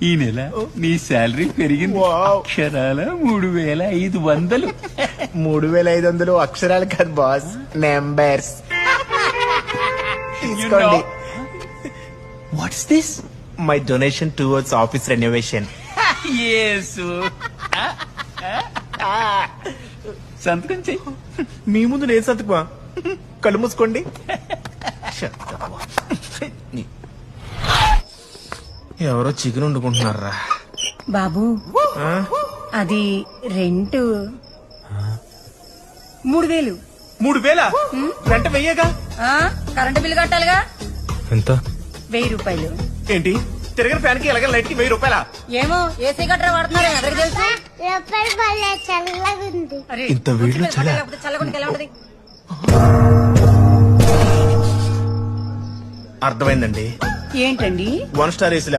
ఈ నెల నీ శాలరీ పెరిగింది. అక్షరాల 3500. 3500 అక్షరాలు కాదు బాస్, నెంబర్స్. తీసుకోండి. What's this? My donation towards office renovation. యేసు. సంతకం చెయ్యి. మీ ముందు నేను సతుకుమా? కళ్ళు మూసుకోండి. ఎవరో చికెన్ వండుకుంటున్నారా బాబు? అది రెంట్ 3000. 3000 రెంట్ వెయ్యగా? కరెంటు బిల్లు కట్టాలిగా. ఎంత? 1000 రూపాయలు. ఏంటి తిరగని ఫ్యాన్ కి ఎలాగ లైట్ కి 1000 రూపాయలా? ఏమో ఏసీ గట్రా వాడుతున్నారు, ఎవరికి తెలుసు? అరే, ఇంత వేడిలో చలి. లేకపోతే చల్లకుండా ఎలా ఉంటది? అర్థమైందండి. ఏంటండి? 1 స్టార్ ఏసీ